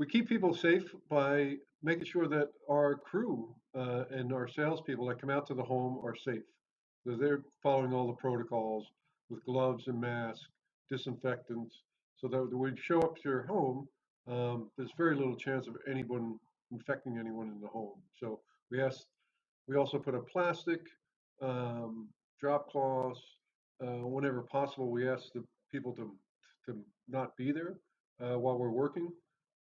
we keep people safe by making sure that our crew and our salespeople that come out to the home are safe. So they're following all the protocols with gloves and masks, disinfectants, so that when we show up to your home, there's very little chance of anyone infecting anyone in the home. So we ask, we also put a plastic um, drop cloths whenever possible. We ask the people to not be there while we're working,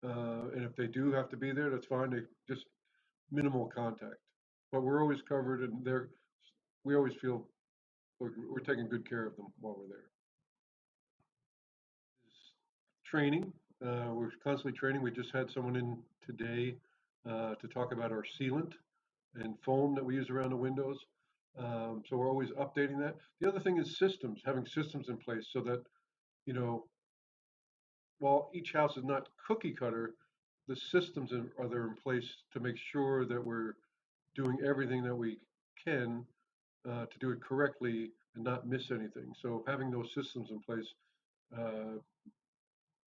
and if they do have to be there, that's fine. They just minimal contact, but we're always covered, and we always feel we're taking good care of them while we're there. Training. We're constantly training. We just had someone in today to talk about our sealant and foam that we use around the windows. So we're always updating that. The other thing is systems, having systems in place so that, you know, while each house is not cookie cutter, the systems are there in place to make sure that we're doing everything that we can to do it correctly and not miss anything. So having those systems in place uh,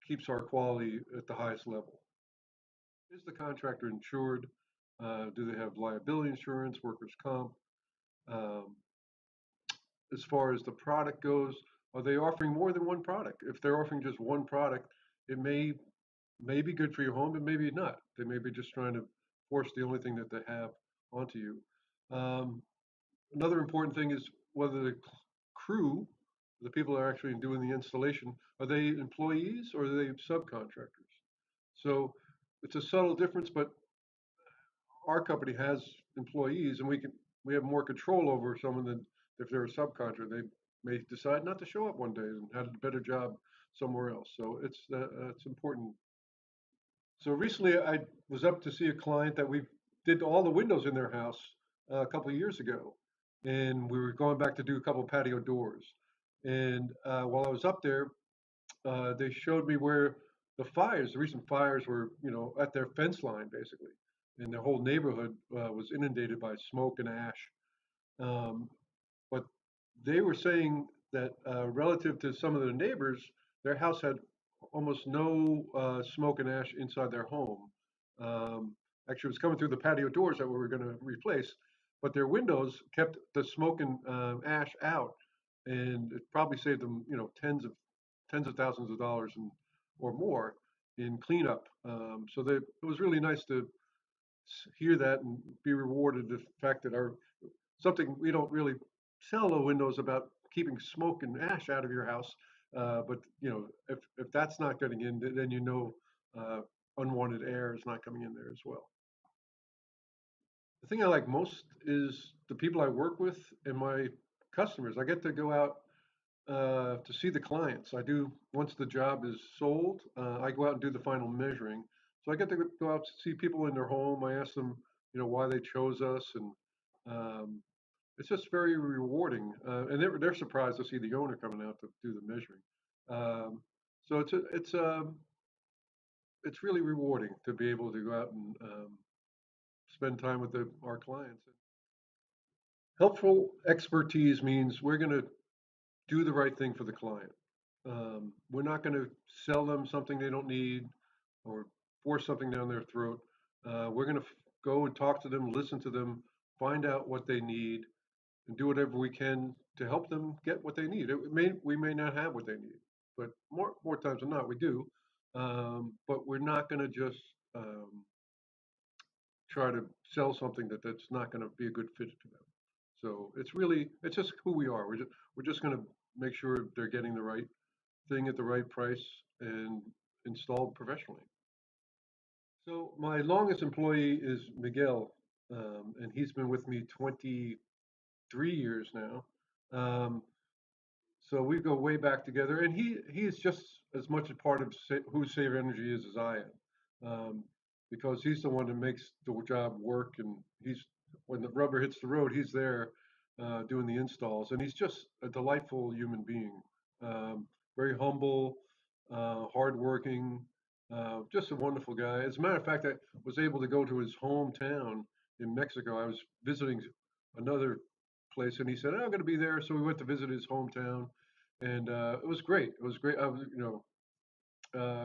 keeps our quality at the highest level. Is the contractor insured? Do they have liability insurance, workers' comp? Um, as far as the product goes, are they offering more than one product? If they're offering just one product, it may be good for your home, but maybe not. They may be just trying to force the only thing that they have onto you. Um, Another important thing is whether the crew, the people that are actually doing the installation, are they employees or are they subcontractors? So it's a subtle difference, but our company has employees and we have more control over someone than if they're a subcontractor. They may decide not to show up one day and have a better job somewhere else. So it's important. So recently I was up to see a client that we did all the windows in their house a couple of years ago. And we were going back to do a couple of patio doors. And while I was up there, they showed me where the recent fires were, at their fence line basically, and the whole neighborhood was inundated by smoke and ash. Um, but they were saying that relative to some of the neighbors, their house had almost no smoke and ash inside their home. Um, Actually, it was coming through the patio doors that we were going to replace, but their windows kept the smoke and ash out, and it probably saved them, tens of thousands of dollars or more in cleanup. So it was really nice to hear that and be rewarded the fact that our something we don't really sell the windows about keeping smoke and ash out of your house. But if that's not getting in, then uh, unwanted air is not coming in there as well. The thing I like most is the people I work with and my customers. I get to go out to see the clients. I do once the job is sold. I go out and do the final measuring. So I get to go out to see people in their home. I ask them, why they chose us, and um, it's just very rewarding. And they're surprised to see the owner coming out to do the measuring. Um, so it's really rewarding to be able to go out and spend time with our clients. Helpful expertise means we're going to do the right thing for the client. We're not going to sell them something they don't need or force something down their throat. We're going to go and talk to them, listen to them, find out what they need, and do whatever we can to help them get what they need. We may not have what they need, but more times than not, we do. But we're not going to just try to sell something that's not going to be a good fit for them. So it's just who we are. We're just going to make sure they're getting the right thing at the right price and installed professionally. So my longest employee is Miguel, and he's been with me 23 years now. Um, so we go way back together, and he is just as much a part of who Save Energy is as I am, because he's the one that makes the job work, and he's when the rubber hits the road, he's there doing the installs, and he's just a delightful human being, very humble, hardworking, just a wonderful guy. As a matter of fact, I was able to go to his hometown in Mexico. I was visiting another place, and he said, "Oh, I'm going to be there." So we went to visit his hometown, and it was great. It was great.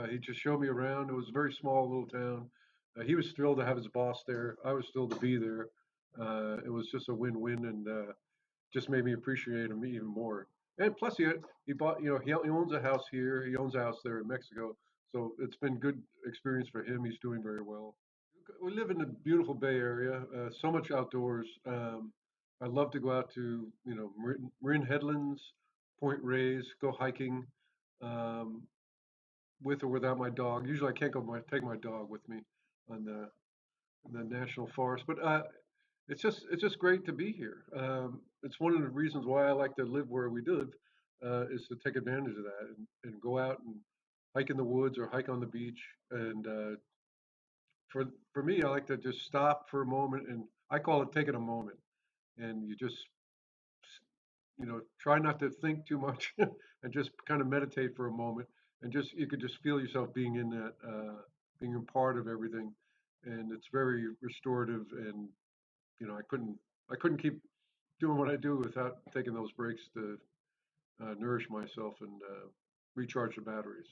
He just showed me around. It was a very small little town. He was thrilled to have his boss there. I was thrilled to be there. It was just a win-win, and just made me appreciate him even more. And plus, he bought, he owns a house here. He owns a house there in Mexico. So it's been good experience for him. He's doing very well. We live in the beautiful Bay Area. So much outdoors. I love to go out to, Marin Headlands, Point Reyes, go hiking. Um, with or without my dog. Usually, I can't take my dog with me on the national forest, but it's just great to be here. It's one of the reasons why I like to live where we live, is to take advantage of that and go out and hike in the woods or hike on the beach. And for for me, I like to just stop for a moment, and I call it taking a moment. And you just try not to think too much and just kind of meditate for a moment, and just you could just feel yourself being in that, being a part of everything, and it's very restorative. And I couldn't keep doing what I do without taking those breaks to nourish myself and recharge the batteries.